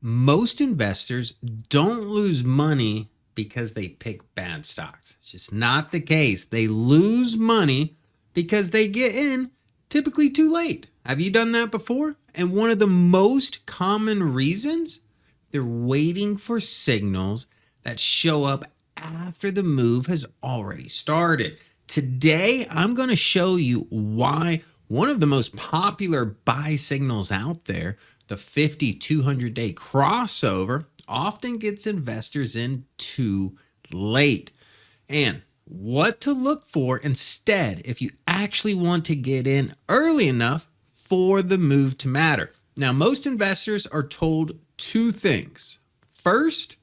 Most investors don't lose money because they pick bad stocks. It's just not the case. They lose money because they get in typically too late. Have you done that before? And one of the most common reasons, they're waiting for signals that show up after the move has already started. Today, I'm going to show you why one of the most popular buy signals out there, the 50-200 day crossover, often gets investors in too late, and what to look for instead if you actually want to get in early enough for the move to matter. Now, most investors are told two things. First,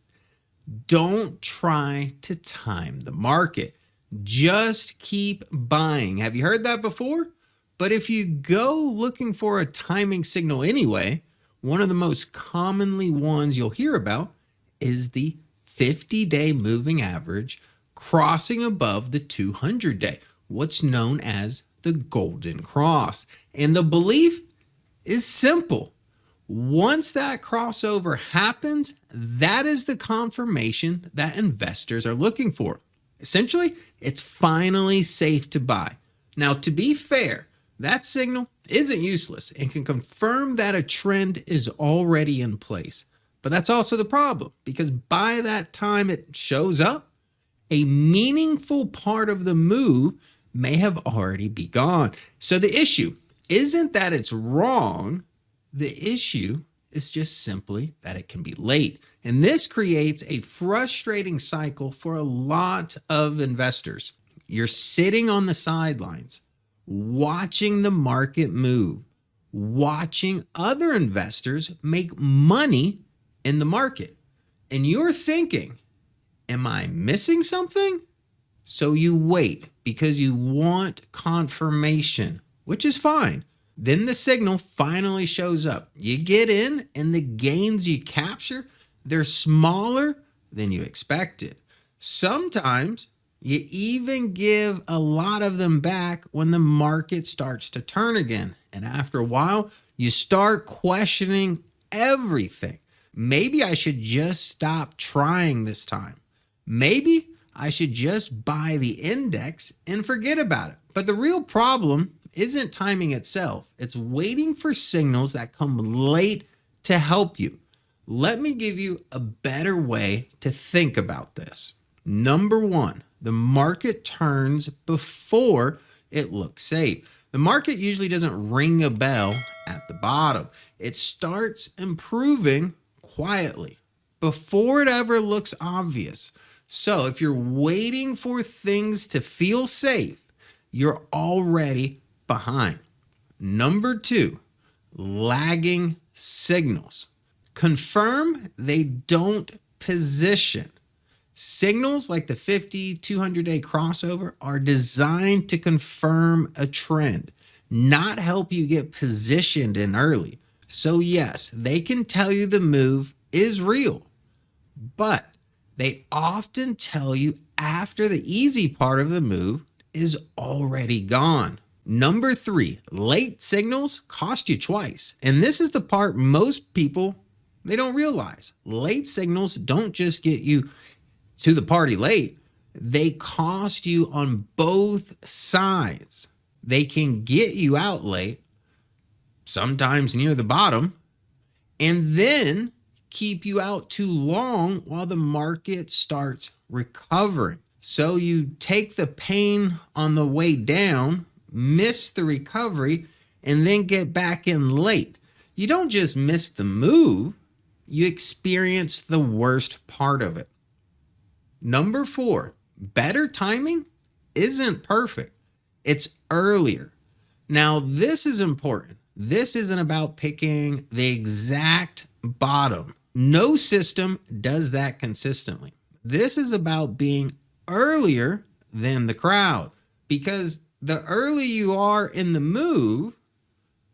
don't try to time the market. Just keep buying. Have you heard that before? But if you go looking for a timing signal anyway, one of the most commonly ones you'll hear about is the 50-day moving average crossing above the 200-day, what's known as the golden cross. And the belief is simple. Once that crossover happens, that is the confirmation that investors are looking for. Essentially, it's finally safe to buy. Now, to be fair, that signal isn't useless and can confirm that a trend is already in place. But that's also the problem, because by that time it shows up, a meaningful part of the move may have already begun. So the issue isn't that it's wrong. The issue is just simply that it can be late. And this creates a frustrating cycle for a lot of investors. You're sitting on the sidelines, watching the market move, watching other investors make money in the market. And you're thinking, am I missing something? So you wait because you want confirmation, which is fine. Then the signal finally shows up. You get in, and the gains you capture, they're smaller than you expected. Sometimes you even give a lot of them back when the market starts to turn again. And after a while, you start questioning everything. Maybe I should just stop trying this time. Maybe I should just buy the index and forget about it. But the real problem isn't timing itself. It's waiting for signals that come late to help you. Let me give you a better way to think about this. Number one, the market turns before it looks safe. The market usually doesn't ring a bell at the bottom. It starts improving quietly before it ever looks obvious. So if you're waiting for things to feel safe, you're already behind. Number two, lagging signals. Confirm they don't position. Signals like the 50-200 day crossover are designed to confirm a trend, not help you get positioned in early. So yes, they can tell you the move is real, but they often tell you after the easy part of the move is already gone. Number three, late signals cost you twice. And this is the part most people, they don't realize. Late signals don't just get you to the party late. They cost you on both sides. They can get you out late, sometimes near the bottom, and then keep you out too long while the market starts recovering. So you take the pain on the way down, miss the recovery, and then get back in late. You don't just miss the move, you experience the worst part of it. Number four, better timing isn't perfect. It's earlier. Now, this is important. This isn't about picking the exact bottom. No system does that consistently. This is about being earlier than the crowd, because the earlier you are in the move,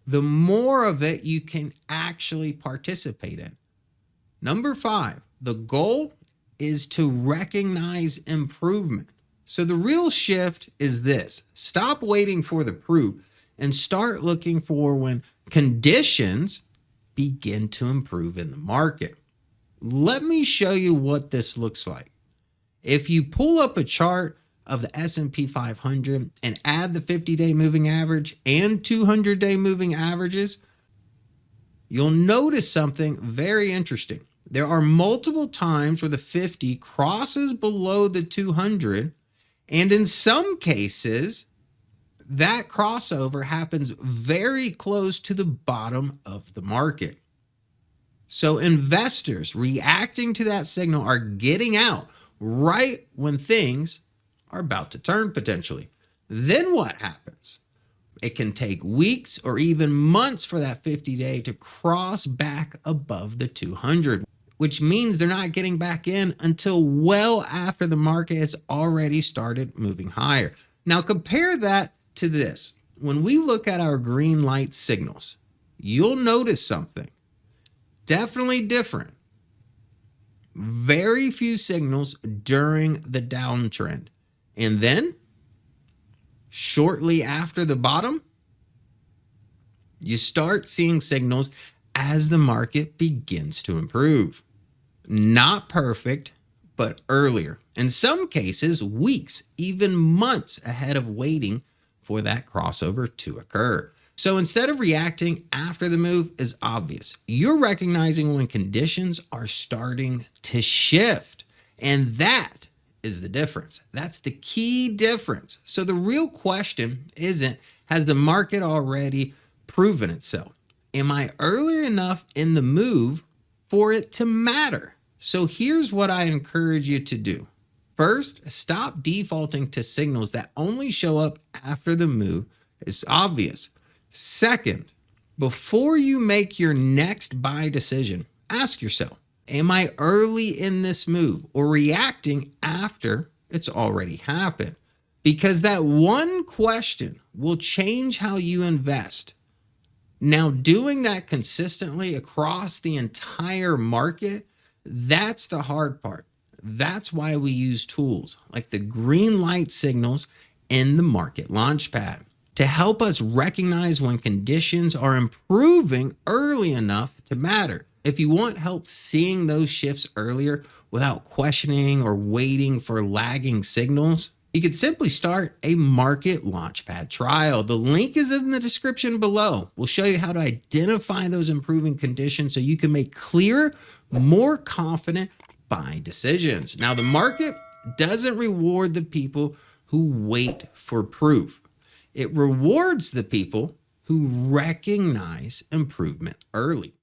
the more of it you can actually participate in. Number five, the goal is to recognize improvement. So the real shift is this: stop waiting for the proof and start looking for when conditions begin to improve in the market. Let me show you what this looks like. If you pull up a chart of the S&P 500 and add the 50-day moving average and 200-day moving averages, you'll notice something very interesting. There are multiple times where the 50 crosses below the 200, and in some cases, that crossover happens very close to the bottom of the market. So investors reacting to that signal are getting out right when things are about to turn potentially. Then what happens? It can take weeks or even months for that 50-day to cross back above the 200, which means they're not getting back in until well after the market has already started moving higher. Now compare that to this. When we look at our green light signals, you'll notice something definitely different. Very few signals during the downtrend. And then shortly after the bottom, you start seeing signals as the market begins to improve. Not perfect, but earlier. In some cases, weeks, even months ahead of waiting for that crossover to occur. So instead of reacting after the move is obvious, you're recognizing when conditions are starting to shift. And that is the difference. That's the key difference. So the real question isn't, has the market already proven itself? Am I early enough in the move for it to matter? So here's what I encourage you to do. First, stop defaulting to signals that only show up after the move is obvious. Second, before you make your next buy decision, ask yourself, am I early in this move or reacting after it's already happened? Because that one question will change how you invest. Now, doing that consistently across the entire market, that's the hard part. That's why we use tools like the green light signals in the market Launchpad to help us recognize when conditions are improving early enough to matter. If you want help seeing those shifts earlier without questioning or waiting for lagging signals, you could simply start a market Launchpad trial. The link is in the description below. We'll show you how to identify those improving conditions so you can make clearer, more confident buy decisions. Now, the market doesn't reward the people who wait for proof. It rewards the people who recognize improvement early.